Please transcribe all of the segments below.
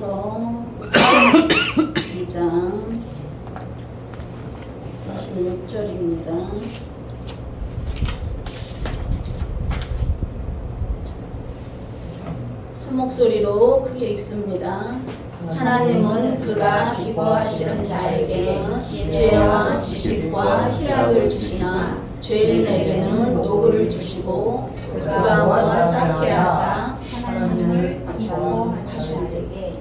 고린도전서 2장 26절입니다. 한 목소리로 크게 읽습니다. 하나님은 그가 기뻐하시는 자에게 지혜와 지식과 희락을 주시나 죄인에게는 노고를 주시고 그가 모아 쌓게 하사 하나님을 기뻐하시게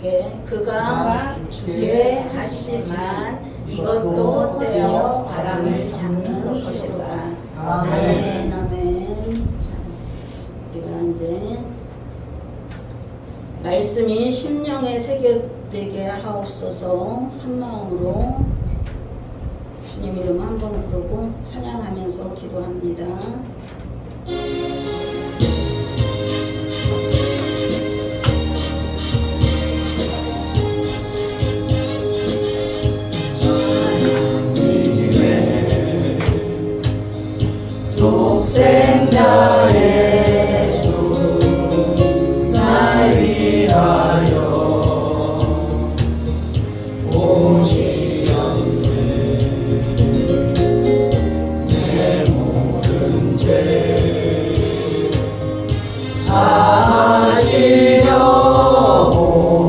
그가 주게 하시지만 이것도 떼어 바람을 잡는 것이로다. 아멘. 아멘. 우리가 이제 말씀이 심령에 새겨되게 하옵소서. 한 마음으로 주님 이름 한번 부르고 찬양하면서 기도합니다. 독생자 예수 날 위하여 오시었네. 내 모든 죄 사하시려고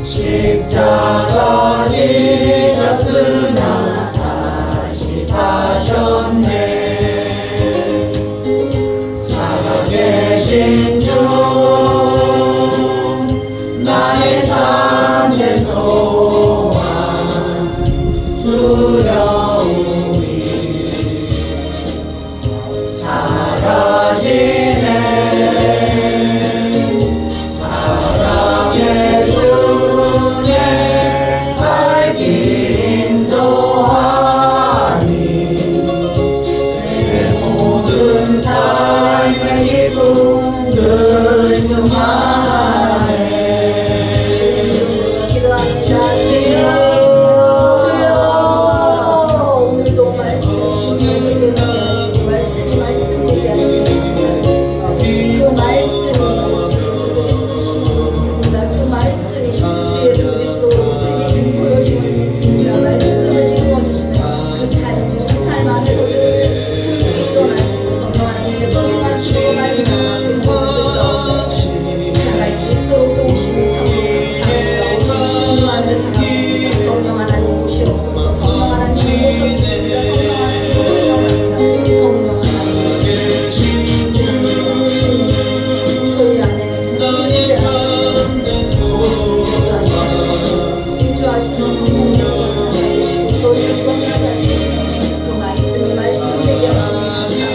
십자가 지셨으나 다시 사셨네. 계신 주 나의 참된 소망 두려움이 사라지네. 사랑의 주의 갈 길 인도하니 내 모든 삶의 기쁨들 충만해. 기도합니다. 주여 오늘도 말씀 심령에 새겨지게 하시고 말씀이 되게 하시고 그 말씀이 주 예수 그리스도 신이 있습니다. 그 말씀이 주 예수 그리스도 이신 보혈임을 믿습니다. 말씀을 이루어주시는 그 삶 안에서도 함께 일어나시고 성령 하나님의 복임하시고 살아갈 수 있도록 도우시는 참으로 감사합니다. 오직 주님만 바랍니다. 성령 하나님 오시옵소서. 성령 하나님 오셔주십니다. 성령 하나님 저희 안에 인주하시는 성령님 해주시고 저희를 떠나게 하시고 그 말씀이 말씀되게 하시니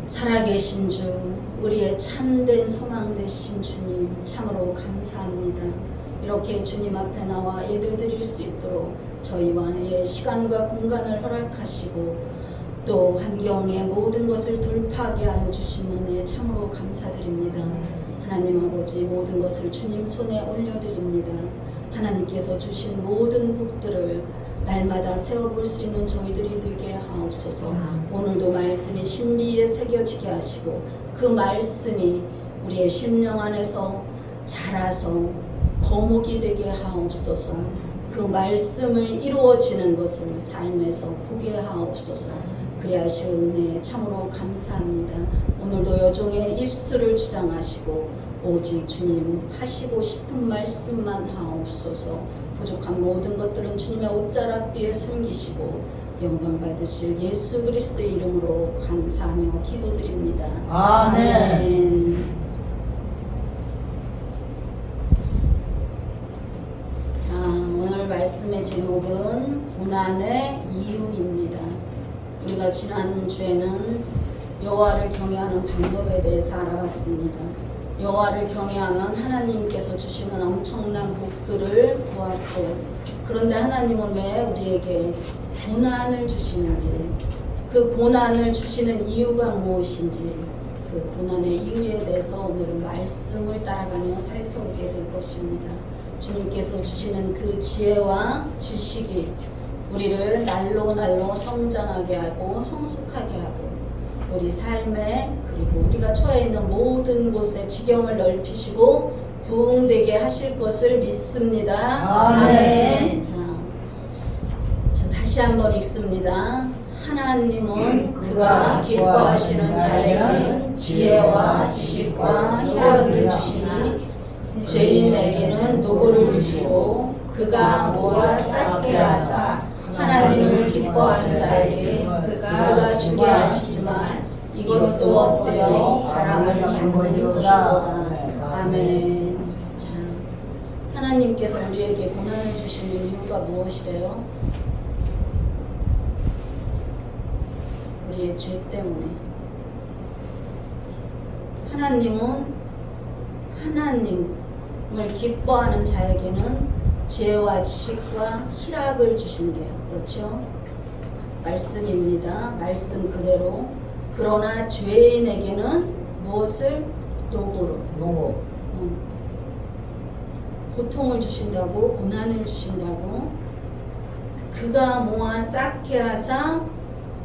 살아계신 주, 우리의 참된 소망 되신 주님 참으로 감사합니다. 이렇게 주님 앞에 나와 예배드릴 수 있도록 저희와의 시간과 공간을 허락하시고 또 환경의 모든 것을 돌파하게 하여 주신 은혜에 참으로 감사드립니다. 하나님 아버지 모든 것을 주님 손에 올려드립니다. 하나님께서 주신 모든 복들을 날마다 세워볼 수 있는 저희들이 되게 하옵소서. 오늘도 말씀이 신비에 새겨지게 하시고 그 말씀이 우리의 심령 안에서 자라서 거목이 되게 하옵소서. 그 말씀을 이루어지는 것을 삶에서 보게 하옵소서. 그리하신 은혜 참으로 감사합니다. 오늘도 여종의 입술을 주장하시고 오직 주님 하시고 싶은 말씀만 하옵소서. 부족한 모든 것들은 주님의 옷자락 뒤에 숨기시고 영광 받으실 예수 그리스도의 이름으로 감사하며 기도드립니다. 아멘. 자, 오늘 말씀의 제목은 고난의 이유입니다. 우리가 지난주에는 여호와를 경외하는 방법에 대해서 알아봤습니다. 여호와를 경외하면 하나님께서 주시는 엄청난 복들을 보았고, 그런데 하나님은 왜 우리에게 고난을 주시는지, 그 고난을 주시는 이유가 무엇인지, 그 고난의 이유에 대해서 오늘은 말씀을 따라가며 살펴보게 될 것입니다. 주님께서 주시는 그 지혜와 지식이 우리를 날로 날로 성장하게 하고 성숙하게 하고 우리 삶에 그리고 우리가 처해 있는 모든 곳에 지경을 넓히시고 부흥되게 하실 것을 믿습니다. 아멘. 자, 다시 한번 읽습니다. 하나님은 그가 기뻐하시는 자에게는 지혜와 지식과 희락을 주시니 죄인에게는 노고를 주시고 그가 모아 쌓게 하사 하나님을 기뻐하는 자에게 그가 주게 하시지만 이것도 헛되어 바람을 잡는 것이로다. 아멘. 자, 하나님께서 우리에게 고난을 주시는 이유가 무엇이래요? 우리의 죄 때문에. 하나님은 하나님을 기뻐하는 자에게는 지혜와 지식과 희락을 주신대요. 그렇죠? 말씀입니다. 말씀 그대로. 그러나 죄인에게는 무엇을? 노고로. 고통을 주신다고, 고난을 주신다고. 그가 모아 쌓게 하사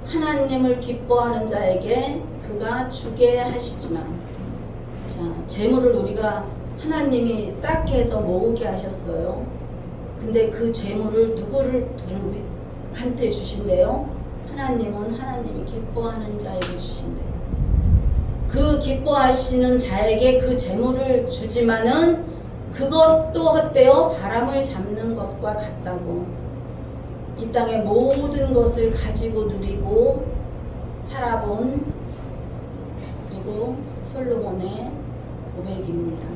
하나님을 기뻐하는 자에게 그가 주게 하시지만, 자, 재물을 우리가 하나님이 쌓게 해서 모으게 하셨어요. 근데 그 재물을 누구한테 주신대요? 하나님은 하나님이 기뻐하는 자에게 주신대요. 그 기뻐하시는 자에게 그 재물을 주지만은 그것도 헛되어 바람을 잡는 것과 같다고. 이 땅의 모든 것을 가지고 누리고 살아본 누구? 솔로몬의 고백입니다.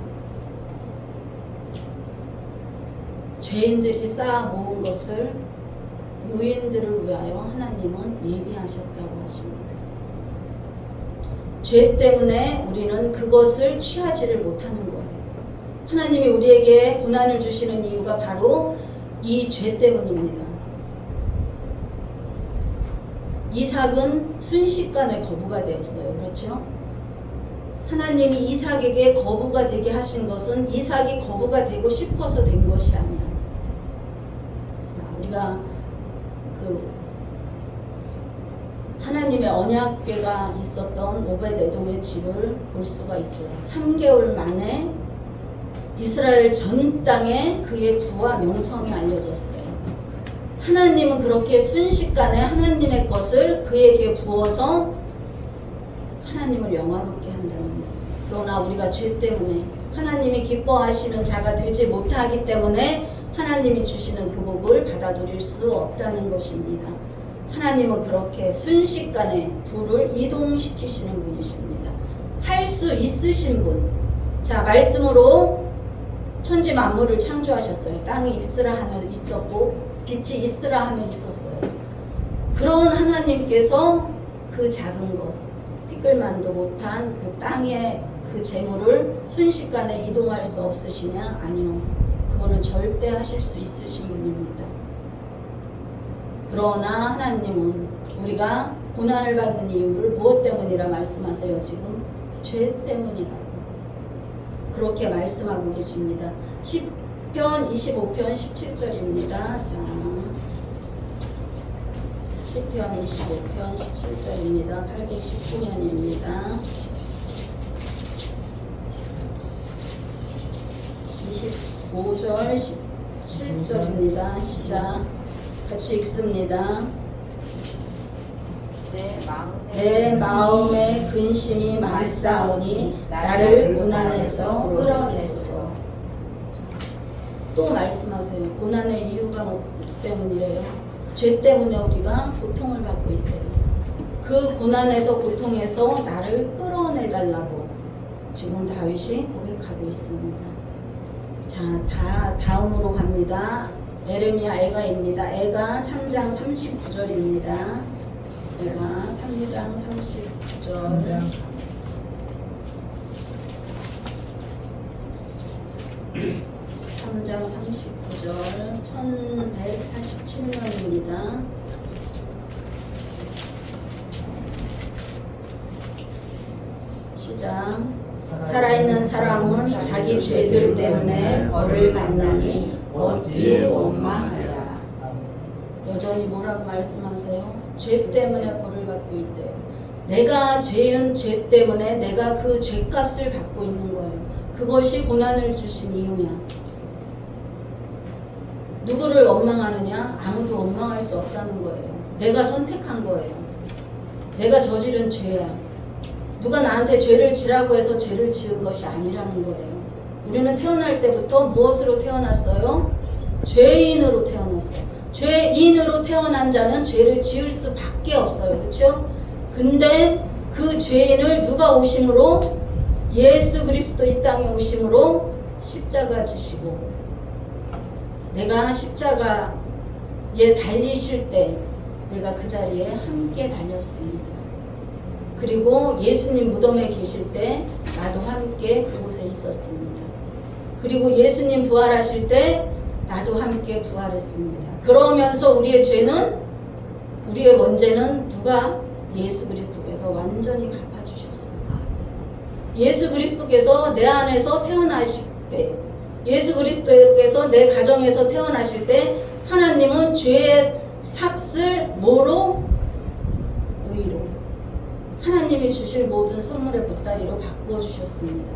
죄인들이 쌓아 모은 것을 유인들을 위하여 하나님은 예비하셨다고 하십니다. 죄 때문에 우리는 그것을 취하지를 못하는 거예요. 하나님이 우리에게 고난을 주시는 이유가 바로 이 죄 때문입니다. 이삭은 순식간에 거부가 되었어요. 그렇죠? 하나님이 이삭에게 거부가 되게 하신 것은 이삭이 거부가 되고 싶어서 된 것이 아니야. 자, 우리가 하나님의 언약궤가 있었던 오벳에돔의 집을 볼 수가 있어요. 3개월 만에 이스라엘 전 땅에 그의 부와 명성이 알려졌어요. 하나님은 그렇게 순식간에 하나님의 것을 그에게 부어서 하나님을 영화롭게 한다는 거예요. 그러나 우리가 죄 때문에 하나님이 기뻐하시는 자가 되지 못하기 때문에 하나님이 주시는 그 복을 받아들일 수 없다는 것입니다. 하나님은 그렇게 순식간에 불을 이동시키시는 분이십니다. 할 수 있으신 분. 자, 말씀으로 천지 만물을 창조하셨어요. 땅이 있으라 하면 있었고 빛이 있으라 하면 있었어요. 그런 하나님께서 그 작은 것, 티끌만도 못한 그 땅의 그 재물을 순식간에 이동할 수 없으시냐? 아니요. 그거는 절대 하실 수 있으신 분입니다. 그러나 하나님은 우리가 고난을 받는 이유를 무엇 때문이라 말씀하세요? 지금 죄 때문이라고 그렇게 말씀하고 계십니다. 시편 25편 17절입니다. 자, 시편 25편 17절입니다. 819년입니다. 25절 17절입니다. 시작. 같이 읽습니다. 내 마음에 근심이 많사오니 나를 고난에서 끌어내소서. 또 말씀하세요. 고난의 이유가 뭐 때문이래요? 죄 때문에 우리가 고통을 받고 있대요. 그 고난에서 고통에서 나를 끌어내달라고 지금 다윗이 고백하고 있습니다. 자, 다음으로 갑니다. 에레미야 애가입니다. 애가 3장 39절입니다. 애가 3장 39절. 3장 39절 1147년입니다. 시작. 살아있는 사람은 자기 죄들 때문에 벌을 받나니 어찌 원망하랴. 여전히 뭐라고 말씀하세요? 죄 때문에 벌을 받고 있대요. 내가 죄은 죄 때문에 내가 그 죄값을 받고 있는 거예요. 그것이 고난을 주신 이유야. 누구를 원망하느냐? 아무도 원망할 수 없다는 거예요. 내가 선택한 거예요. 내가 저지른 죄야. 누가 나한테 죄를 지라고 해서 죄를 지은 것이 아니라는 거예요. 우리는 태어날 때부터 무엇으로 태어났어요? 죄인으로 태어났어요. 죄인으로 태어난 자는 죄를 지을 수밖에 없어요. 그렇죠? 근데 그 죄인을 누가 오심으로? 예수 그리스도 이 땅에 오심으로 십자가 지시고, 내가 십자가에 달리실 때 내가 그 자리에 함께 달렸습니다. 그리고 예수님 무덤에 계실 때 나도 함께 그곳에 있었습니다. 그리고 예수님 부활하실 때 나도 함께 부활했습니다. 그러면서 우리의 죄는, 우리의 원죄는 누가? 예수 그리스도께서 완전히 갚아주셨습니다. 예수 그리스도께서 내 안에서 태어나실 때, 예수 그리스도께서 내 가정에서 태어나실 때 하나님은 죄의 삭을 뭐로? 의로. 하나님이 주실 모든 선물의 보따리로 바꾸어 주셨습니다.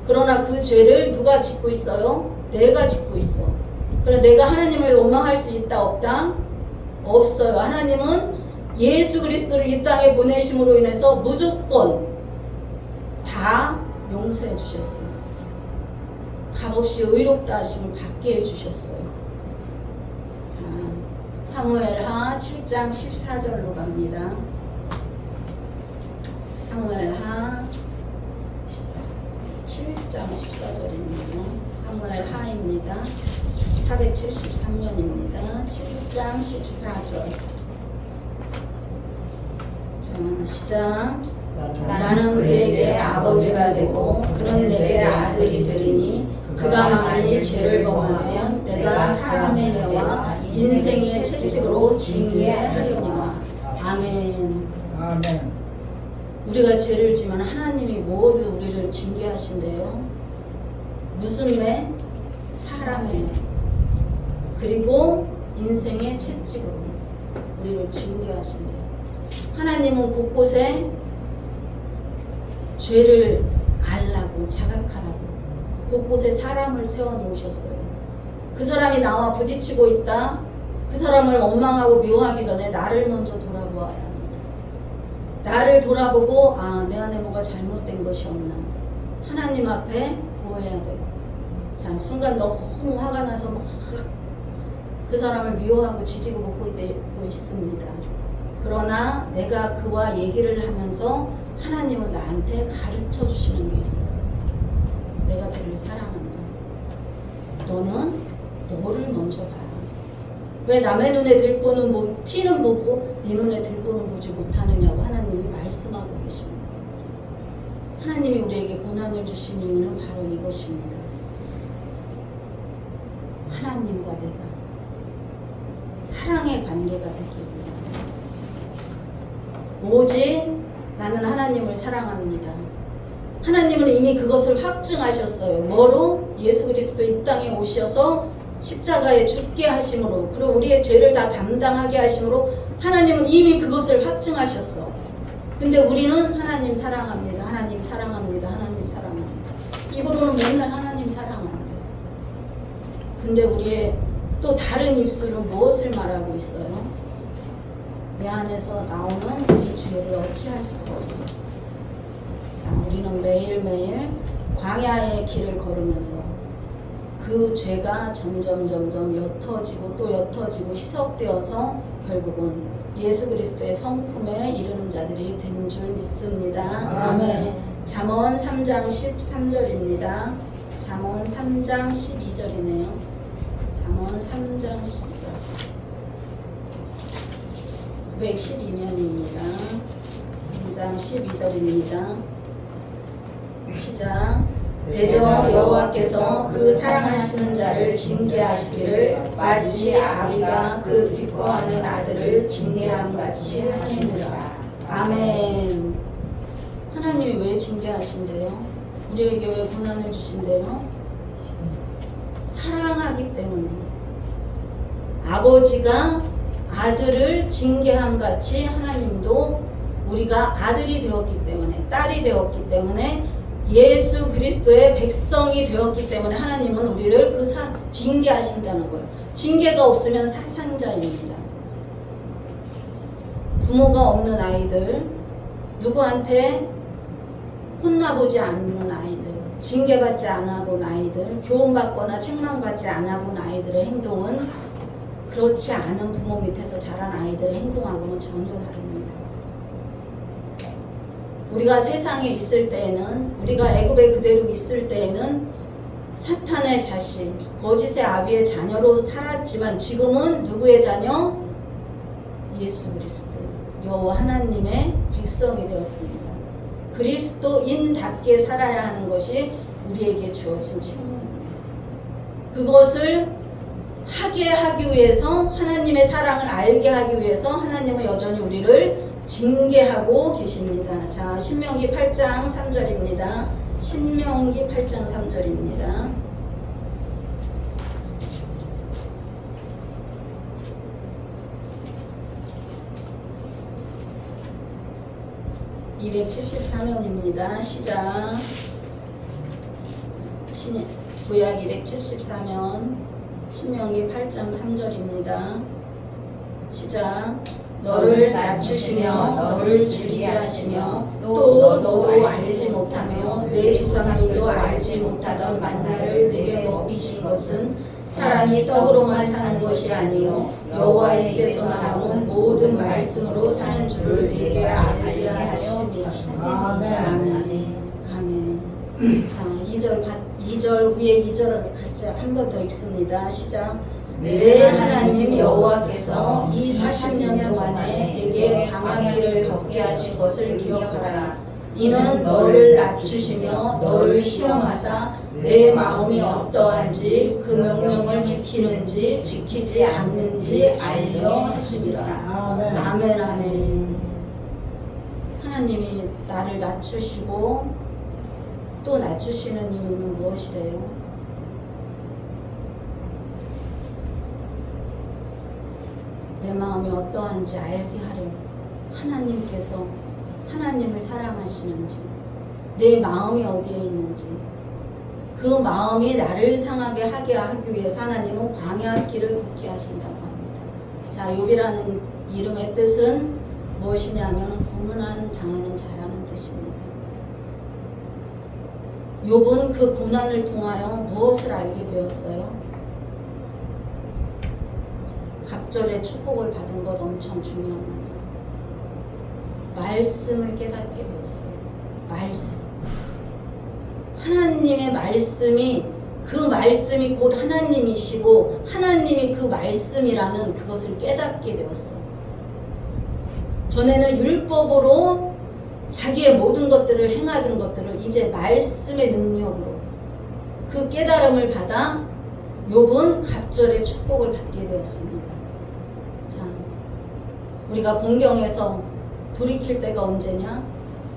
그러나 그 죄를 누가 짓고 있어요? 내가 짓고 있어. 그래, 내가 하나님을 원망할 수 있다 없다? 없어요. 하나님은 예수 그리스도를 이 땅에 보내심으로 인해서 무조건 다 용서해 주셨어요. 값없이 의롭다 하심을 받게 해주셨어요. 자, 사무엘하 7장 14절로 갑니다. 사무엘하 7장 14절입니다. 사무엘하입니다. 473년입니다. 7장 14절. 자, 시작. 나는 그에게 아버지가 되고 그는 내게 아들이 되리니 그가 만일 죄를 범하면 내가 사람의 뇌와 인생의 채찍으로 징계하려니와. 아멘. 아멘. 우리가 죄를 지면 하나님이 뭐로 우리를 징계하신대요? 무슨 매? 사람의 매. 그리고 인생의 채찍으로 우리를 징계하신대요. 하나님은 곳곳에 죄를 알라고, 자각하라고 곳곳에 사람을 세워놓으셨어요. 그 사람이 나와 부딪히고 있다. 그 사람을 원망하고 미워하기 전에 나를 먼저 돌아보아야 합니다. 나를 돌아보고, 아, 내 안에 뭐가 잘못된 것이 없나. 하나님 앞에 구해야 돼요. 자, 순간 너무 화가 나서 막 그 사람을 미워하고 지지고 볶을 때도 있습니다. 그러나 내가 그와 얘기를 하면서 하나님은 나한테 가르쳐 주시는 게 있어요. 내가 그를 사랑한다. 너는 너를 먼저 봐라. 왜 남의 눈에 들보는 티는 보고 네 눈에 들보는 보지 못하느냐고 하나님이 말씀하고 계십니다. 하나님이 우리에게 고난을 주신 이유는 바로 이것입니다. 하나님과 내가 사랑의 관계가 되기 위함. 오직 나는 하나님을 사랑합니다. 하나님은 이미 그것을 확증하셨어요. 뭐로? 예수 그리스도 이 땅에 오셔서 십자가에 죽게 하심으로, 그리고 우리의 죄를 다 담당하게 하심으로 하나님은 이미 그것을 확증하셨어. 근데 우리는 하나님 사랑합니다. 하나님 사랑합니다. 하나님 사랑합니다. 입으로는 맨날 하나님 사랑한대. 근데 우리의 또 다른 입술은 무엇을 말하고 있어요? 내 안에서 나오는 이 죄를 어찌할 수가 없어. 자, 우리는 매일매일 광야의 길을 걸으면서 그 죄가 점점 옅어지고 또 옅어지고 희석되어서 결국은 예수 그리스도의 성품에 이르는 자들이 된 줄 믿습니다. 아멘. 잠언 3장 13절입니다. 잠언 3장 12절이네요. 잠언 3장 12절. 912면입니다. 3장 12절입니다. 시작. 대저 여호와께서 그 사랑하시는 자를 징계하시기를 마치 아비가 그 기뻐하는 아들을 징계함같이 하시느라. 아멘. 하나님이 왜 징계하신대요? 우리에게 왜 고난을 주신대요? 사랑하기 때문에. 아버지가 아들을 징계함같이 하나님도 우리가 아들이 되었기 때문에, 딸이 되었기 때문에, 예수 그리스도의 백성이 되었기 때문에 하나님은 우리를 징계하신다는 거예요. 징계가 없으면 사상자입니다. 부모가 없는 아이들, 누구한테 혼나보지 않는 아이들, 징계받지 않아 본 아이들, 교훈받거나 책망받지 않아 본 아이들의 행동은 그렇지 않은 부모 밑에서 자란 아이들의 행동하고는 전혀 다릅니다. 우리가 세상에 있을 때에는, 우리가 애굽에 그대로 있을 때에는 사탄의 자식, 거짓의 아비의 자녀로 살았지만 지금은 누구의 자녀? 예수 그리스도, 여호와 하나님의 백성이 되었습니다. 그리스도인답게 살아야 하는 것이 우리에게 주어진 책무입니다. 그것을 하게 하기 위해서, 하나님의 사랑을 알게 하기 위해서 하나님은 여전히 우리를 징계하고 계십니다. 자, 신명기 8장 3절입니다. 신명기 8장 3절입니다. (274면입니다) 시작. 구약 274면 신명기 8장 3절입니다. 시작. 너를 낮추시며 너를 줄이게 하시며 또 너도 알지 못하며 내 조상들도 알지 못하던 만나를 내게 먹이신 것은 사람이 떡으로만 사는 것이 아니요 여호와의 입에서 나오는 모든 말씀으로 사는 줄을 내게 알게 하심이라. 아멘. 아멘. 자, 2절 후에 2절을 같이 한 번 더 읽습니다. 시작. 내 하나님 여호와께서 이 40년 동안에 내게 강한 길을 걷게 하신 것을 기억하라. 이는 너를 낮추시며 너를 시험하사 내 마음이 어떠한지 그 명령을 지키는지 지키지 않는지 알려 하시리라. 아멘. 아멘. 하나님이 나를 낮추시고 또 낮추시는 이유는 무엇이래요? 내 마음이 어떠한지 알게 하려. 하나님께서 하나님을 사랑하시는지, 내 마음이 어디에 있는지, 그 마음이 나를 상하게 하게 하기 위해서 하나님은 광야 길을 걷게 하신다고 합니다. 자, 욥이라는 이름의 뜻은 무엇이냐면 고난 당하는 자라는 뜻입니다. 욥은 그 고난을 통하여 무엇을 알게 되었어요? 갑절의 축복을 받은 것 엄청 중요합니다. 말씀을 깨닫게 되었어요. 말씀. 하나님의 말씀이, 그 말씀이 곧 하나님이시고 하나님이 그 말씀이라는 그것을 깨닫게 되었어요. 전에는 율법으로 자기의 모든 것들을 행하던 것들을 이제 말씀의 능력으로 그 깨달음을 받아 욥은 갑절의 축복을 받게 되었습니다. 자, 우리가 본경에서 돌이킬 때가 언제냐?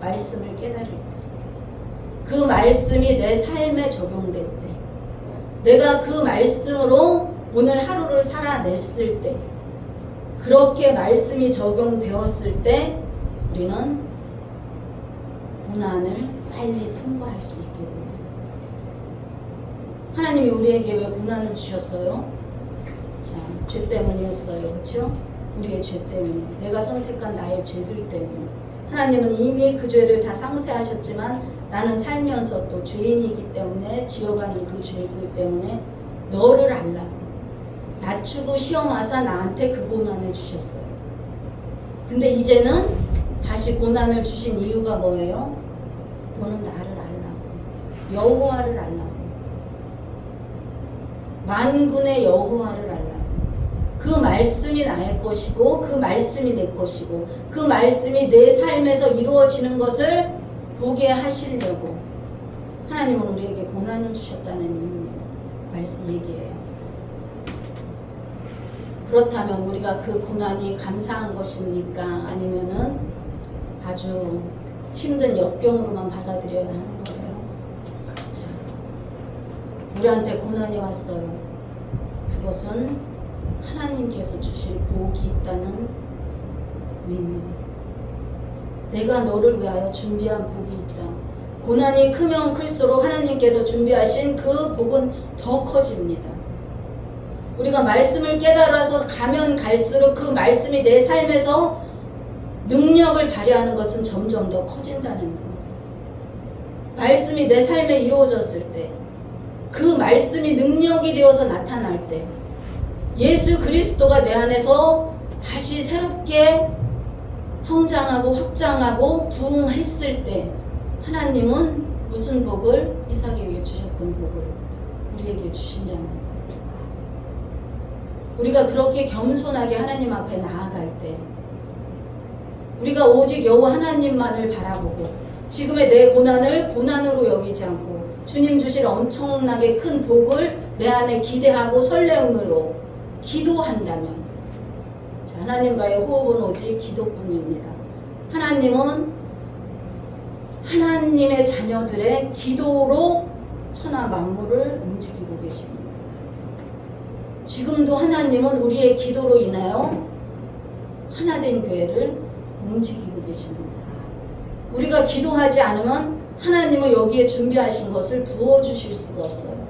말씀을 깨달을 때. 그 말씀이 내 삶에 적용될 때. 내가 그 말씀으로 오늘 하루를 살아냈을 때. 그렇게 말씀이 적용되었을 때 우리는 고난을 빨리 통과할 수 있게 됩니다. 하나님이 우리에게 왜 고난을 주셨어요? 자, 죄 때문이었어요. 그렇죠? 우리의 죄 때문에, 내가 선택한 나의 죄들 때문에. 하나님은 이미 그 죄를 다 상쇄하셨지만 나는 살면서 또 죄인이기 때문에 지어가는 그 죄들 때문에 너를 알라고 낮추고 시험하사 나한테 그 고난을 주셨어요. 근데 이제는 다시 고난을 주신 이유가 뭐예요? 너는 나를 알라고, 여호와를 알라고, 만군의 여호와를 알라고. 그 말씀이 나의 것이고 그 말씀이 내 것이고 그 말씀이 내 삶에서 이루어지는 것을 보게 하시려고 하나님은 우리에게 고난을 주셨다는 이유예요. 말씀 얘기예요. 그렇다면 우리가 그 고난이 감사한 것입니까? 아니면은 아주 힘든 역경으로만 받아들여야 하는 거예요? 우리한테 고난이 왔어요. 그것은 하나님께서 주실 복이 있다는 의미예요. 내가 너를 위하여 준비한 복이 있다. 고난이 크면 클수록 하나님께서 준비하신 그 복은 더 커집니다. 우리가 말씀을 깨달아서 가면 갈수록 그 말씀이 내 삶에서 능력을 발휘하는 것은 점점 더 커진다는 거예요. 말씀이 내 삶에 이루어졌을 때, 그 말씀이 능력이 되어서 나타날 때, 예수 그리스도가 내 안에서 다시 새롭게 성장하고 확장하고 부흥했을 때 하나님은 무슨 복을? 이삭에게 주셨던 복을 우리에게 주신다는 거예요. 우리가 그렇게 겸손하게 하나님 앞에 나아갈 때 우리가 오직 여호와 하나님만을 바라보고 지금의 내 고난을 고난으로 여기지 않고 주님 주실 엄청나게 큰 복을 내 안에 기대하고 설레음으로 기도한다면, 자, 하나님과의 호흡은 오직 기도뿐입니다. 하나님은 하나님의 자녀들의 기도로 천하 만물을 움직이고 계십니다. 지금도 하나님은 우리의 기도로 인하여 하나된 교회를 움직이고 계십니다. 우리가 기도하지 않으면 하나님은 여기에 준비하신 것을 부어주실 수가 없어요.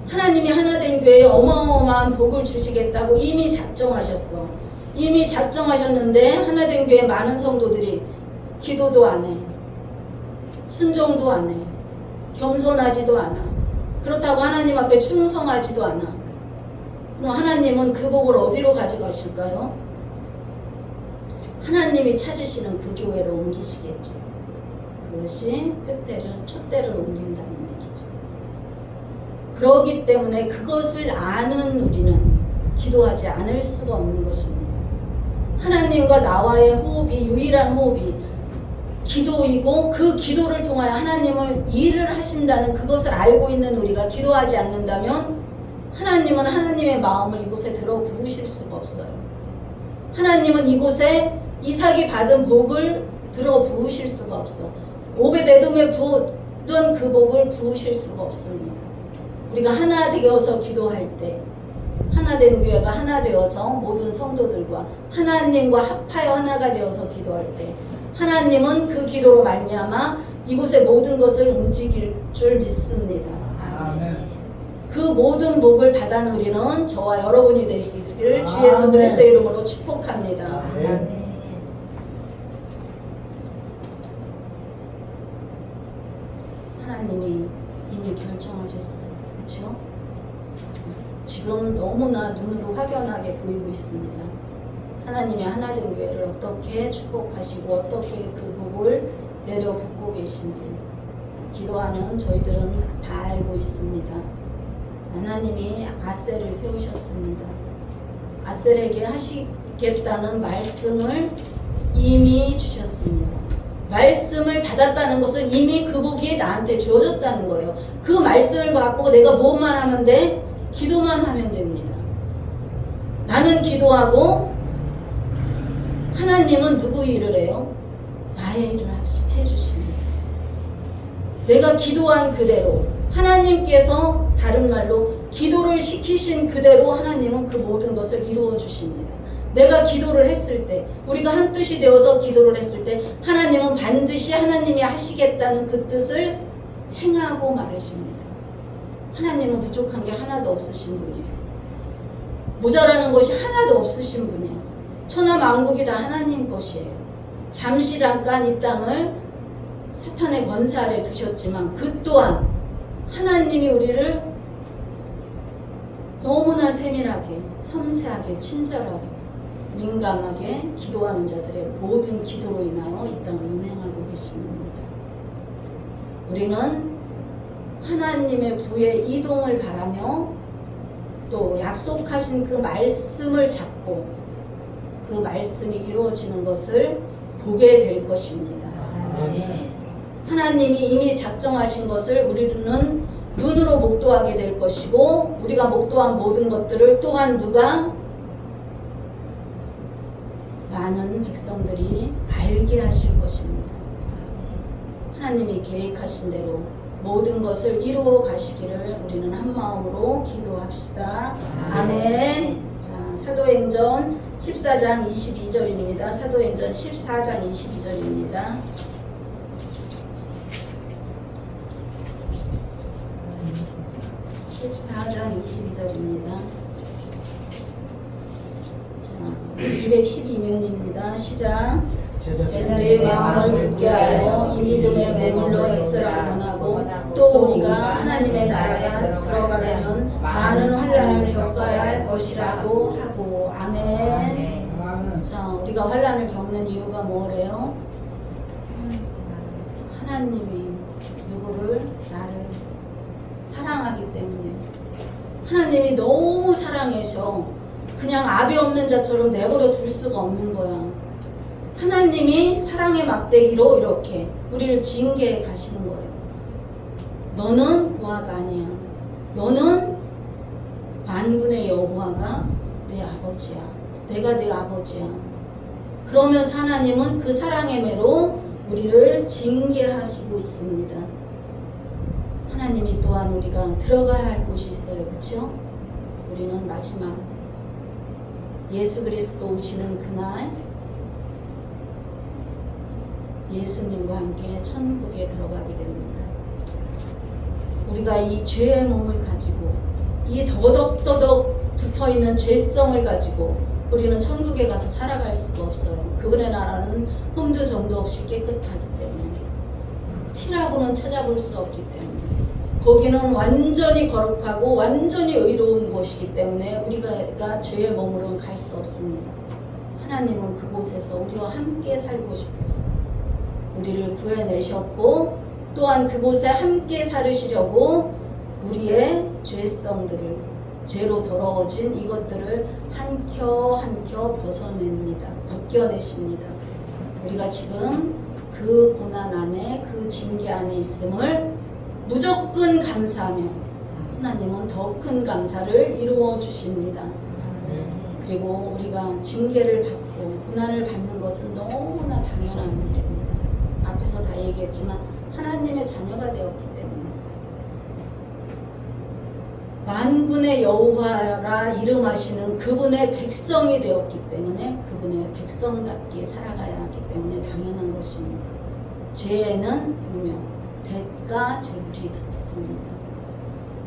하나님이 하나된 교회에 어마어마한 복을 주시겠다고 이미 작정하셨어. 이미 작정하셨는데 하나된 교회 많은 성도들이 기도도 안 해. 순종도 안 해. 겸손하지도 않아. 그렇다고 하나님 앞에 충성하지도 않아. 그럼 하나님은 그 복을 어디로 가져가실까요? 하나님이 찾으시는 그 교회로 옮기시겠지. 그것이 촛대를 옮긴다는 얘기죠. 그러기 때문에 그것을 아는 우리는 기도하지 않을 수가 없는 것입니다. 하나님과 나와의 호흡이, 유일한 호흡이 기도이고 그 기도를 통하여 하나님을 일을 하신다는 그것을 알고 있는 우리가 기도하지 않는다면 하나님은 하나님의 마음을 이곳에 들어 부으실 수가 없어요. 하나님은 이곳에 이삭이 받은 복을 들어 부으실 수가 없어. 오벳에돔에 부었던 그 복을 부으실 수가 없습니다. 우리가 하나 되어서 기도할 때, 하나된 교회가 하나 되어서 모든 성도들과 하나님과 합하여 하나가 되어서 기도할 때 하나님은 그 기도로 말미암아 이곳의 모든 것을 움직일 줄 믿습니다. 아멘. 그 모든 복을 받아 누리는 저와 여러분이 되시기를 주 예수 그리스도의 이름으로 축복합니다. 아멘. 하나님이 이미 결정하셨어요. 그렇죠? 지금 너무나 눈으로 확연하게 보이고 있습니다. 하나님이 하나된 교회를 어떻게 축복하시고 어떻게 그 복을 내려 붓고 계신지 기도하는 저희들은 다 알고 있습니다. 하나님이 아셀을 세우셨습니다. 아셀에게 하시겠다는 말씀을 이미 주셨습니다. 말씀을 받았다는 것은 이미 그 복이 나한테 주어졌다는 거예요. 그 말씀을 받고 내가 뭐만 하면 돼? 기도만 하면 됩니다. 나는 기도하고 하나님은 누구 일을 해요? 나의 일을 해주십니다. 내가 기도한 그대로 하나님께서 다른 말로 기도를 시키신 그대로 하나님은 그 모든 것을 이루어 주십니다. 내가 기도를 했을 때, 우리가 한 뜻이 되어서 기도를 했을 때 하나님은 반드시 하나님이 하시겠다는 그 뜻을 행하고 말으십니다. 하나님은 부족한 게 하나도 없으신 분이에요. 모자라는 것이 하나도 없으신 분이에요. 천하 만국이 다 하나님 것이에요. 잠시 잠깐 이 땅을 사탄의 권세 아래 두셨지만 그 또한 하나님이 우리를 너무나 세밀하게, 섬세하게, 친절하게, 민감하게 기도하는 자들의 모든 기도로 인하여 이 땅을 운행하고 계시는 겁니다. 우리는 하나님의 부의 이동을 바라며 또 약속하신 그 말씀을 잡고 그 말씀이 이루어지는 것을 보게 될 것입니다. 하나님이 이미 작정하신 것을 우리는 눈으로 목도하게 될 것이고 우리가 목도한 모든 것들을 또한 누가 많은 백성들이 알게 하실 것입니다. 하나님이 계획하신 대로 모든 것을 이루어 가시기를 우리는 한 마음으로 기도합시다. 아멘. 자, 사도행전 14장 22절입니다. 사도행전 14장 22절입니다. 자, 212면입니다. 시작. 내 마음을 굳게 하여 이 믿음에 머물러 있으라 원하고 또 우리가 하나님의 나라에 들어가려면 많은 환난을 겪어야 할 것이라고 하고. 아멘. 자, 우리가 환난을 겪는 이유가 뭐래요? 하나님이 누구를? 나를 사랑하기 때문에. 하나님이 너무 사랑해서 그냥 아비 없는 자처럼 내버려 둘 수가 없는 거야. 하나님이 사랑의 막대기로 이렇게 우리를 징계해 가시는 거예요. 너는 고아가 아니야. 너는 만군의 여호와가 내 아버지야. 내가 내 아버지야. 그러면서 하나님은 그 사랑의 매로 우리를 징계하시고 있습니다. 하나님이 또한 우리가 들어가야 할 곳이 있어요. 그렇죠? 우리는 마지막 예수 그리스도 오시는 그날 예수님과 함께 천국에 들어가게 됩니다. 우리가 이 죄의 몸을 가지고 이 더덕더덕 붙어있는 죄성을 가지고 우리는 천국에 가서 살아갈 수가 없어요. 그분의 나라는 흠도 점도 없이 깨끗하기 때문에 티라고는 찾아볼 수 없기 때문에 거기는 완전히 거룩하고 완전히 의로운 곳이기 때문에 우리가 죄의 몸으로는 갈 수 없습니다. 하나님은 그곳에서 우리와 함께 살고 싶어서 우리를 구해내셨고 또한 그곳에 함께 살으시려고 우리의 죄성들을 죄로 더러워진 이것들을 한 켜 한 켜 벗어냅니다. 벗겨내십니다. 우리가 지금 그 고난 안에 그 징계 안에 있음을 무조건 감사하며 하나님은 더 큰 감사를 이루어 주십니다. 그리고 우리가 징계를 받고 고난을 받는 것은 너무나 당연한 일입니다. 앞에서 다 얘기했지만 하나님의 자녀가 되었기 때문에 만군의 여호와라 이름하시는 그분의 백성이 되었기 때문에 그분의 백성답게 살아가야 하기 때문에 당연한 것입니다. 죄에는 분명 대가 지불이 있습니다.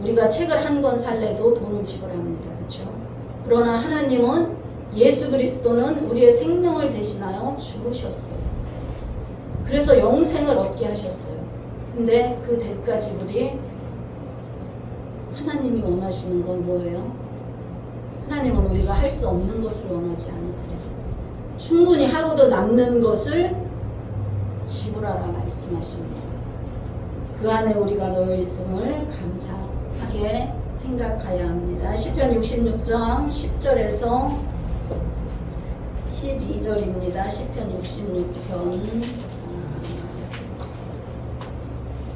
우리가 책을 한 권 살래도 돈을 지불합니다. 그렇죠? 그러나 하나님은 예수 그리스도는 우리의 생명을 대신하여 죽으셨어요. 그래서 영생을 얻게 하셨어요. 근데 그 대가 지불이 하나님이 원하시는 건 뭐예요? 하나님은 우리가 할 수 없는 것을 원하지 않으세요. 충분히 하고도 남는 것을 지불하라 말씀하십니다. 그 안에 우리가 놓여 있음을 감사하게 생각해야 합니다. 시편 66장 10절에서 12절입니다. 시편 66편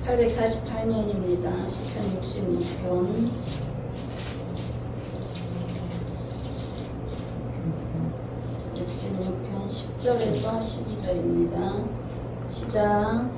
848면입니다. 시편 66편 10절에서 12절입니다. 시작.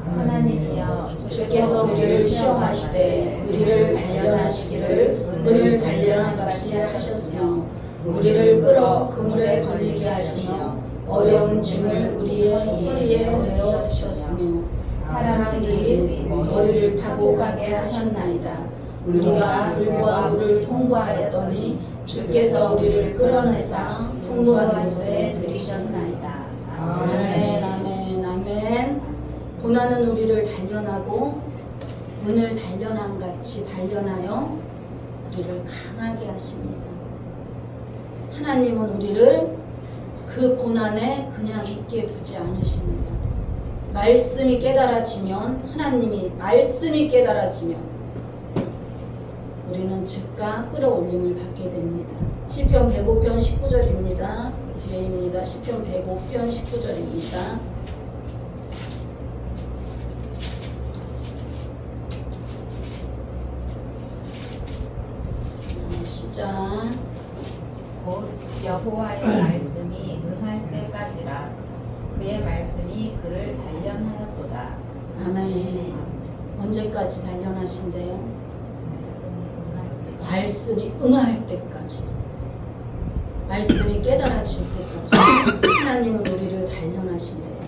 하나님이여 주께서 우리를 시험하시되 우리를 단련하시기를 은을 단련한 값이 하셨으며 우리를 끌어 그물에 걸리게 하시며 어려운 짐을 우리의 허리에 메어 주셨으며 사람들이 머리를 타고 가게 하셨나이다. 우리가 불과 물을 통과하였더니 주께서 우리를 끌어내사 풍부한 곳에 들이셨나이다. 아멘, 아멘, 아멘. 고난은 우리를 단련하고 은을 단련함 같이 단련하여 우리를 강하게 하십니다. 하나님은 우리를 그 고난에 그냥 있게 두지 않으십니다. 말씀이 깨달아지면, 하나님이 말씀이 깨달아지면 우리는 즉각 끌어올림을 받게 됩니다. 시편 105편 19절입니다. 그 뒤에입니다. 시편 105편 19절입니다. 시작. 곧 여호와의 말씀이 응할 때까지라. 그의 말씀이 그를 단련하였도다. 아멘. 언제까지 단련하신대요? 말씀이 응할 때까지. 말씀이 깨달아질 때까지 하나님은 우리를 단련하신대요.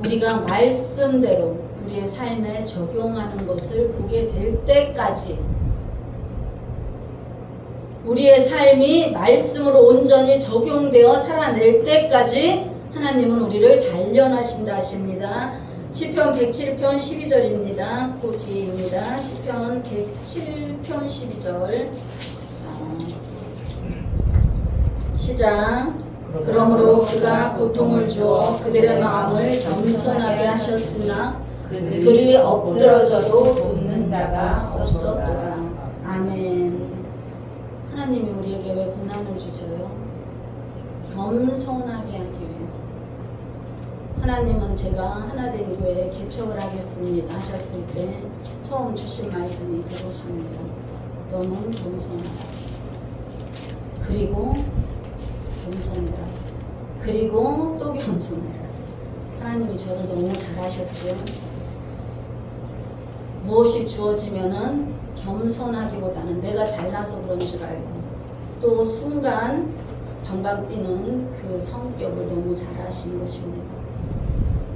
우리가 말씀대로 우리의 삶에 적용하는 것을 보게 될 때까지, 우리의 삶이 말씀으로 온전히 적용되어 살아낼 때까지 하나님은 우리를 단련하신다 하십니다. 시편 107편 12절입니다. 그 뒤입니다. 시편 107편 12절. 시작. 그러므로 그가 고통을 주어 그들의 마음을 겸손하게 하셨으나 그들이 엎드러져도 돕는 자가 없었도다. 아멘. 하나님이 우리에게 왜 고난을 주셔요? 겸손하게 하기 위해서. 하나님은 제가 하나된 교회 개척을 하겠습니다 하셨을 때 처음 주신 말씀이 그것입니다. 너는 겸손하라. 그리고 겸손해라. 그리고 또 겸손해라. 하나님이 저를 너무 잘하셨죠. 무엇이 주어지면은 겸손하기보다는 내가 잘나서 그런 줄 알고 또 순간 방방 뛰는 그 성격을 너무 잘하신 것입니다.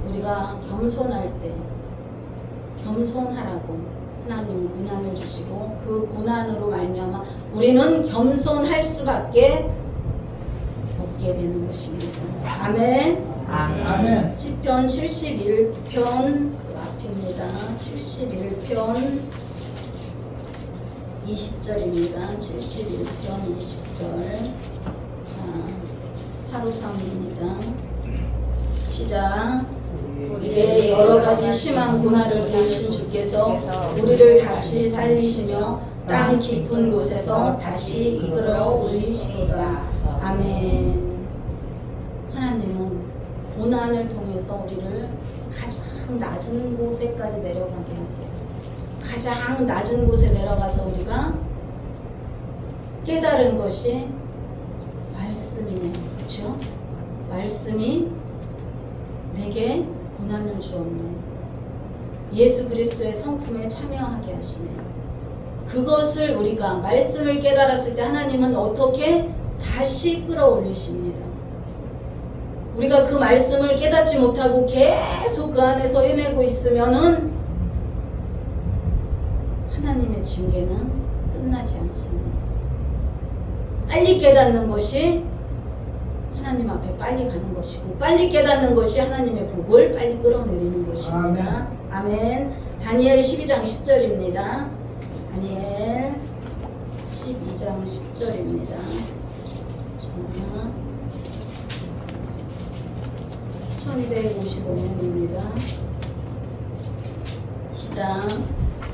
우리가 겸손할 때 겸손하라고 하나님은 고난을 주시고 그 고난으로 말미암아 우리는 겸손할 수밖에 없게 되는 것입니다. 아멘. 아멘. 시편 71편 그 앞입니다. 71편 20절입니다. 71편 20절. 하루상입니다. 시작. 우리에게 여러 가지 심한 고난을 보이신 주께서 우리를 다시 살리시며 땅 깊은 곳에서 다시 이끌어 올리시도다. 아멘. 하나님은 고난을 통해서 우리를 가장 낮은 곳에까지 내려가게 하세요. 가장 낮은 곳에 내려가서 우리가 깨달은 것이 말씀이네요. 그렇죠? 말씀이 내게 고난을 주었네. 예수 그리스도의 성품에 참여하게 하시네. 그것을 우리가 말씀을 깨달았을 때 하나님은 어떻게 다시 끌어올리십니다. 우리가 그 말씀을 깨닫지 못하고 계속 그 안에서 헤매고 있으면은 하나님의 징계는 끝나지 않습니다. 빨리 깨닫는 것이 하나님 앞에 빨리 가는 것이고 빨리 깨닫는 것이 하나님의 복을 빨리 끌어내리는 것입니다. 아멘. 다니엘 12장 10절입니다. 다니엘 12장 10절입니다. 1255년입니다. 시작.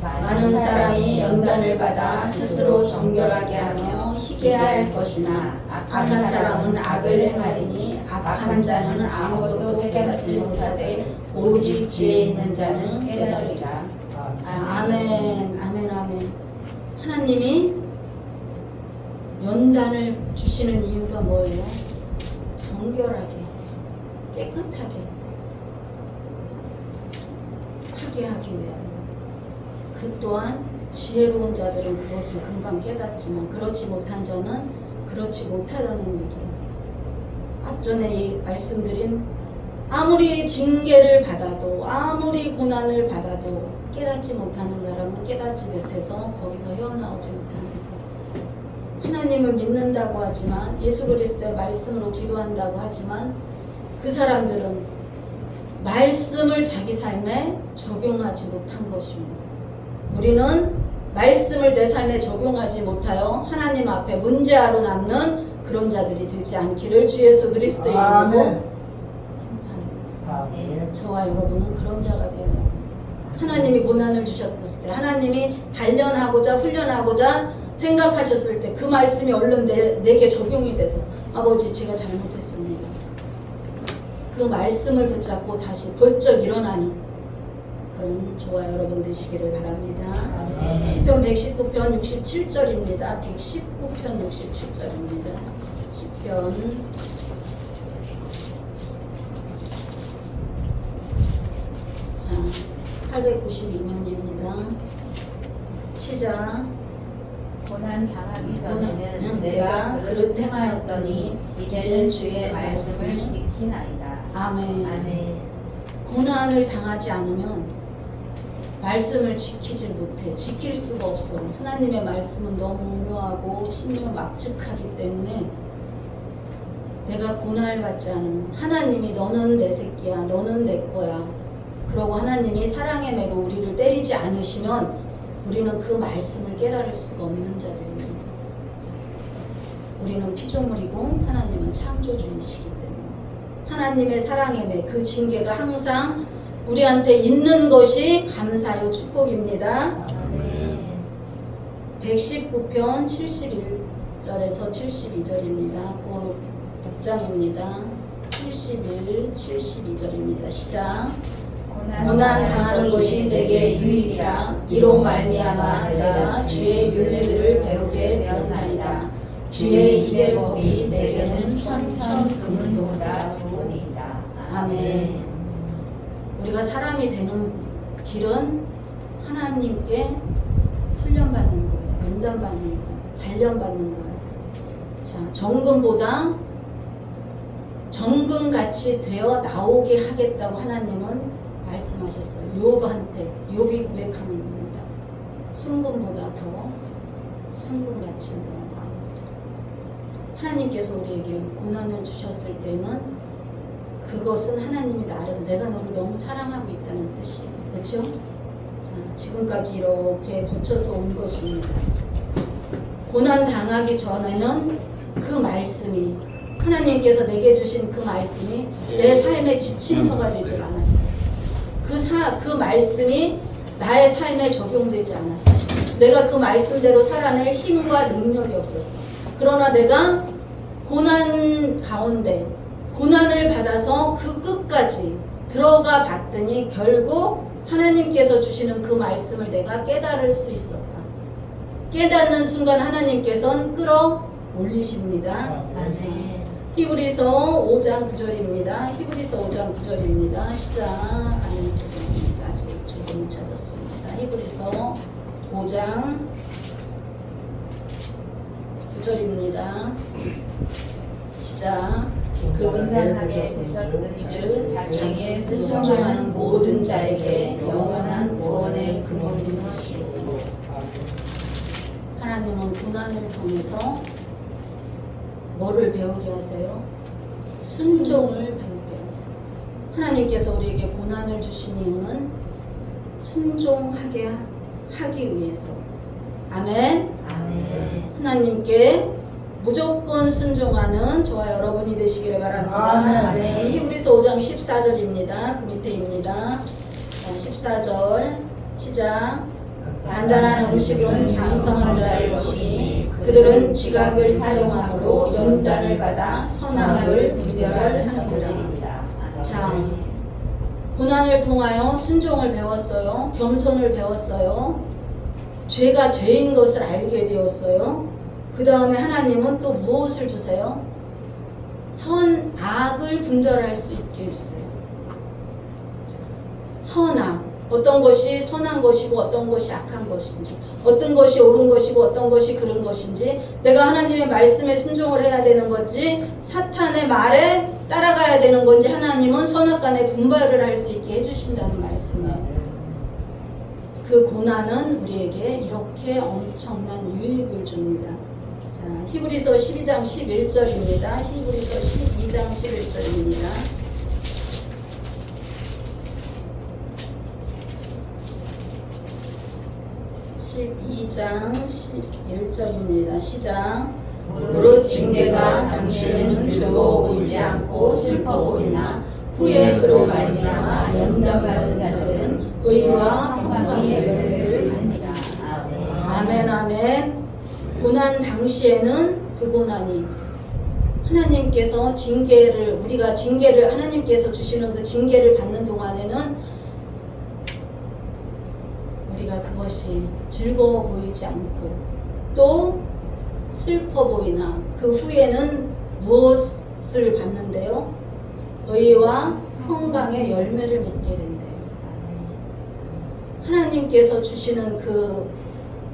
많은 사람이 연단을 받아 스스로 정결하게 하며 희게 할 것이나 악한 사람은 악을 행하리니 악한 자는 아무것도 깨닫지 못하되 오직 지혜 있는 자는 깨달으리라. 아멘. 아멘. 아멘. 하나님이 연단을 주시는 이유가 뭐예요? 정결하게 깨끗하게 하게 하기 위하여. 그 또한 지혜로운 자들은 그것을 금방 깨닫지만 그렇지 못한 자는 그렇지 못하다는 얘기예요. 앞전에 말씀드린 아무리 징계를 받아도 아무리 아무리 고난을 받아도 깨닫지 못하는 사람은 깨닫지 못해서 거기서 헤어나오지 못합니다. 하나님을 믿는다고 하지만 예수 그리스도의 말씀으로 기도한다고 하지만 그 사람들은 말씀을 자기 삶에 적용하지 못한 것입니다. 우리는 말씀을 내 삶에 적용하지 못하여 하나님 앞에 문제아로 남는 그런 자들이 되지 않기를 주 예수 그리스도의 이름으로 선포합니다. 저와 여러분은 그런 자가 되어야 합니다. 하나님이 고난을 주셨을 때, 하나님이 단련하고자 훈련하고자 생각하셨을 때 그 말씀이 얼른 내게 적용이 돼서 아버지 제가 잘못했습니다. 그 말씀을 붙잡고 다시 벌쩍 일어나는 그런 저와 여러분 되시기를 바랍니다. 시편 119편 67절입니다. 119편 67절입니다. 시편 자 892면입니다. 시작. 고난 당하기 전에는 내가 그릇 행하였더니 이제는 주의 말씀을 지키나이다. 아멘. 아멘. 고난을 당하지 않으면 말씀을 지키질 못해. 지킬 수가 없어. 하나님의 말씀은 너무 오묘하고 신묘막측하기 때문에 내가 고난을 받지 않으면 하나님이 너는 내 새끼야, 너는 내 거야. 그러고 하나님이 사랑의 매로 우리를 때리지 않으시면 우리는 그 말씀을 깨달을 수가 없는 자들입니다. 우리는 피조물이고 하나님은 창조주이시기 때문에 하나님의 사랑의 매, 그 징계가 항상 우리한테 있는 것이 감사요 축복입니다. 아멘. 119편 71절에서 72절입니다. 그 옆장입니다. 71, 72절입니다. 시작. 고난 당하는 것이 내게 유익이라 이로 말미암아 내가 주의 율례들을 배우게 되었나이다. 주의 입의 법이 내게는 천천 금은보다 좋으니이다. 아멘. 우리가 사람이 되는 길은 하나님께 훈련받는 거예요. 면담받는 거예요. 단련받는 거예요. 자, 정금보다 정금같이 되어 나오게 하겠다고 하나님은 말씀하셨어요. 욥한테 욥이 고백하는 겁니다. 순금보다 더 순금같이 되어 나오리라. 하나님께서 우리에게 고난을 주셨을 때는 그것은 하나님이 내가 너를 너무 사랑하고 있다는 뜻이에요. 그렇죠? 자, 지금까지 이렇게 거쳐서 온 것입니다. 고난 당하기 전에는 그 말씀이 하나님께서 내게 주신 그 말씀이 내 삶의 지침서가 되질 않았어요. 그 말씀이 나의 삶에 적용되지 않았어요. 내가 그 말씀대로 살아낼 힘과 능력이 없었어. 그러나 내가 고난 가운데 고난을 받아서 그 끝까지 들어가 봤더니 결국 하나님께서 주시는 그 말씀을 내가 깨달을 수 있었다. 깨닫는 순간 하나님께서는 끌어올리십니다. 아멘. 히브리서 5장 9절입니다. 히브리서 5장 9절입니다. 시작. 아니, 죄송합니다. 아직 조금 찾았습니다. 히브리서 5장 9절입니다. 시작. 긍정하게 주셨으니 자기의 순종하는 모든 자에게 영원한 구원의 근원이시고 하나님은 고난을 통해서 뭐를 배우게 하세요? 순종을 배우게 하세요. 하나님께서 우리에게 고난을 주신 이유는 순종하게 하기 위해서. 아멘. 아멘. 하나님께 무조건 순종하는 저와 여러분이 되시기를 바랍니다. 아멘. 히브리서 5장 14절입니다. 그 밑에입니다. 14절 시작. 단단한 음식은 장성한 자의 것이니 그들은 지각을 사용함으로 연단을 받아 선악을 분별하느니라. 자, 고난을 통하여 순종을 배웠어요. 겸손을 배웠어요. 죄가 죄인 것을 알게 되었어요. 그 다음에 하나님은 또 무엇을 주세요? 선악을 분별할 수 있게 해주세요. 선악. 어떤 것이 선한 것이고 어떤 것이 악한 것인지, 어떤 것이 옳은 것이고 어떤 것이 그른 것인지, 내가 하나님의 말씀에 순종을 해야 되는 건지, 사탄의 말에 따라가야 되는 건지 하나님은 선악간에 분별을 할 수 있게 해주신다는 말씀이에요. 그 고난은 우리에게 이렇게 엄청난 유익을 줍니다. 자, 히브리서 12장 11절입니다. 히브리서 12장 11절입니다. (12장 11절입니다) 시작. 무릇 징계가 당시에는 즐거워 보이지 않고 슬퍼 보이나 후에 그로 말미암아 연단받은 자들은 의와 평강의 열매를 받으리라. 아멘 아멘. 고난 당시에는 그 고난이 하나님께서 징계를 우리가 징계를 하나님께서 주시는 그 징계를 받는 동안에는 우리가 그것이 즐거워 보이지 않고 또 슬퍼 보이나 그 후에는 무엇을 받는데요? 의와 평강의 열매를 맺게 된대요. 하나님께서 주시는 그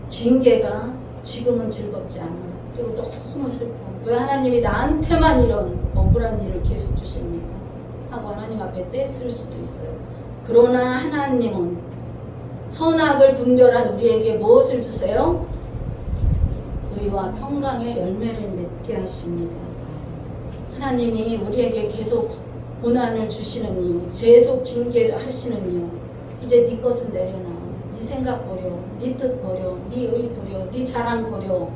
징계가 지금은 즐겁지 않아. 그리고 너무 슬퍼. 왜 하나님이 나한테만 이런 억울한 일을 계속 주십니까? 하고 하나님 앞에 떼쓸 수도 있어요. 그러나 하나님은 선악을 분별한 우리에게 무엇을 주세요? 의와 평강의 열매를 맺게 하십니다. 하나님이 우리에게 계속 고난을 주시는 이유, 계속 징계하시는 이유, 이제 네 것은 내려놔. 네 생각 버려, 네 뜻 버려, 네 의 버려, 네 자랑 버려.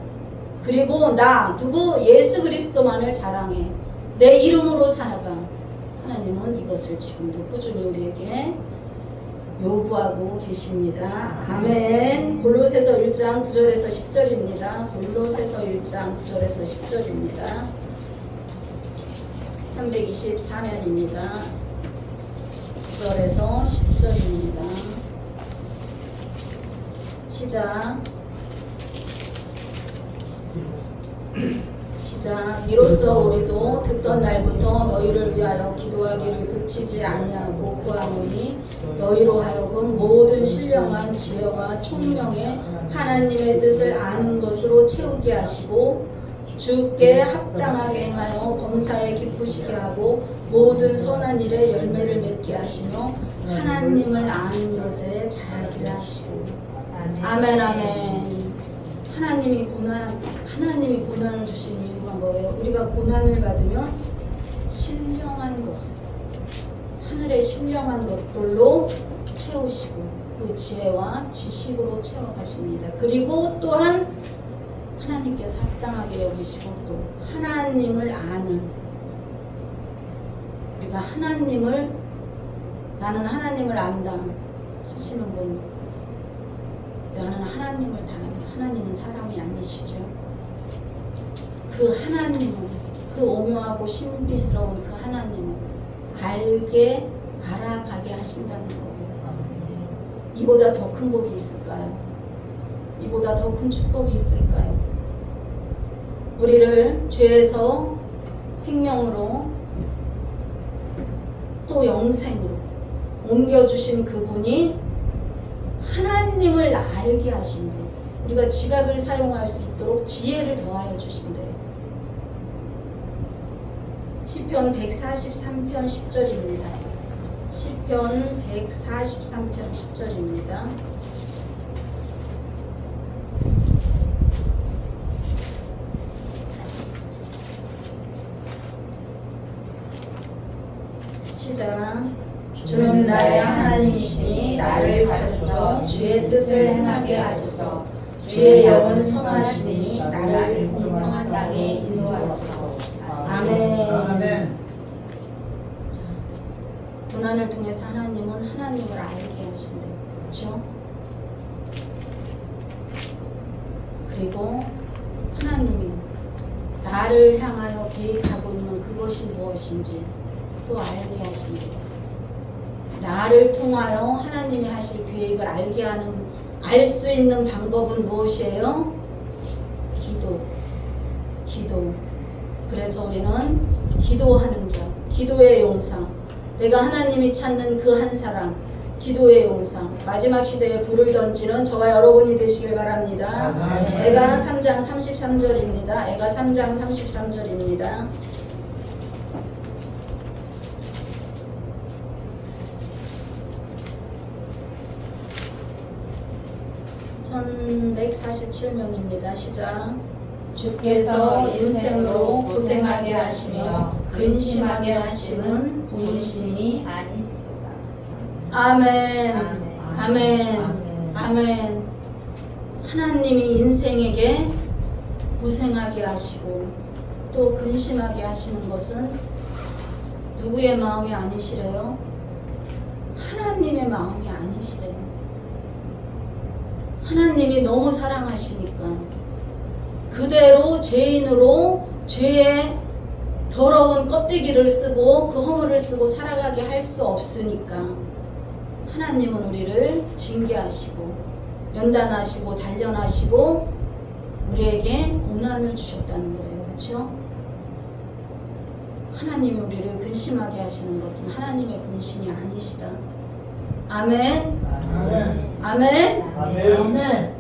그리고 나 누구 예수 그리스도만을 자랑해. 내 이름으로 살아가. 하나님은 이것을 지금도 꾸준히 우리에게 요구하고 계십니다. 아멘. 골로새서 1장 9절에서 10절입니다. 골로새서 1장 9절에서 10절입니다. 324면입니다. 9절에서 10절입니다. 시작. 이로써 우리도 듣던 날부터 너희를 위하여 기도하기를 그치지 아니하고 구하노니 너희로 하여금 모든 신령한 지혜와 총명의 하나님의 뜻을 아는 것으로 채우게 하시고 주께 합당하게 행하여 범사에 기쁘시게 하고 모든 선한 일에 열매를 맺게 하시며 하나님을 아는 것에 자라게 하시고. 아멘 아멘. 하나님이 고난을 주신 이유가 뭐예요? 우리가 고난을 받으면 신령한 것을, 하늘의 신령한 것들로 채우시고 그 지혜와 지식으로 채워가십니다. 그리고 또한 하나님께서 합당하게 여기시고 또 하나님을 아는, 우리가 나는 하나님을 안다 하시는 분, 나는 하나님을 다 안다. 하나님은 사람이 아니시죠. 그 하나님은, 그 오묘하고 신비스러운 그 하나님을 알아가게 하신다는 거예요. 이보다 더 큰 복이 있을까요? 이보다 더 큰 축복이 있을까요? 우리를 죄에서 생명으로 또 영생으로 옮겨주신 그분이 하나님을 알게 하신대. 우리가 지각을 사용할 수 있도록 지혜를 더하여 주신대요. 시편 143편 10절입니다. 시편 143편 10절입니다. 시작. 주는 나의 하나님이시니 나를 가르쳐 주의 뜻을 행하게 하소서. 주의 영은 선하시니 나를 공평한 땅에 인도하소서. 아멘. 아멘. 고난을 통해서 하나님은 하나님을 알게 하신대. 그렇죠? 그리고 하나님이 나를 향하여 계획하고 있는 그것이 무엇인지 또 알게 하신대. 나를 통하여 하나님이 하실 계획을 알 수 있는 방법은 무엇이에요? 기도. 그래서 우리는 기도하는 자, 기도의 용사, 내가 하나님이 찾는 그 한 사람, 기도의 용사, 마지막 시대에 불을 던지는 저와 여러분이 되시길 바랍니다. 에가 3장 33절입니다. 에가 3장 33절입니다. 1147명입니다. 시작. 주께서 인생으로 고생하게 하시며 근심하게 하심은 본심이 아니시도다. 아멘. 아멘. 아멘. 아멘. 하나님이 인생에게 고생하게 하시고 또 근심하게 하시는 것은 누구의 마음이 아니시래요? 하나님의 마음이 아니시래요. 하나님이 너무 사랑하시니까 그대로 죄인으로 죄의 더러운 껍데기를 쓰고 그 허물을 쓰고 살아가게 할 수 없으니까 하나님은 우리를 징계하시고 연단하시고 단련하시고 우리에게 고난을 주셨다는 거예요. 그렇죠? 하나님이 우리를 근심하게 하시는 것은 하나님의 본심이 아니시다. 아멘. 아멘. 아멘. 아멘.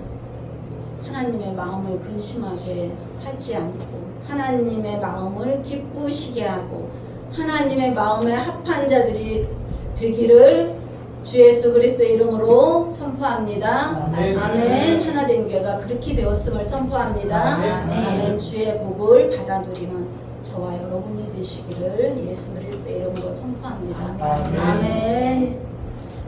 하나님의 마음을 근심하게 하지 않고 하나님의 마음을 기쁘시게 하고 하나님의 마음에 합한 자들이 되기를 주 예수 그리스도의 이름으로 선포합니다. 아멘. 아멘. 하나된 교회가 그렇게 되었음을 선포합니다. 아멘. 아멘. 주의 복을 받아 누리는 저와 여러분이 되시기를 예수 그리스도의 이름으로 선포합니다. 아멘. 아멘.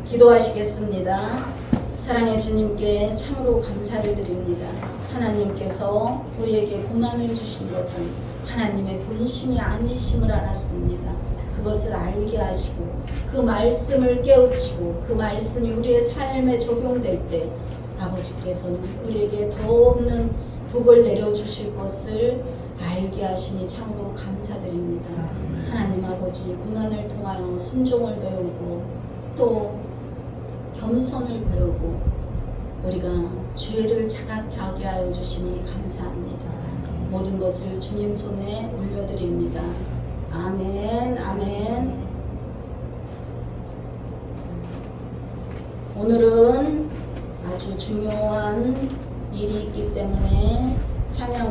기도하시겠습니다. 사랑의 주님께 참으로 감사를 드립니다. 하나님께서 우리에게 고난을 주신 것은 하나님의 본심이 아니심을 알았습니다. 그것을 알게 하시고 그 말씀을 깨우치고 그 말씀이 우리의 삶에 적용될 때 아버지께서는 우리에게 더 없는 복을 내려주실 것을 알게 하시니 참으로 감사드립니다. 하나님 아버지 고난을 통하여 순종을 배우고 또 겸손을 배우고 우리가 죄를 자각하게 하여 주시니 감사합니다. 모든 것을 주님 손에 올려드립니다. 아멘. 아멘. 오늘은 아주 중요한 일이 있기 때문에 찬양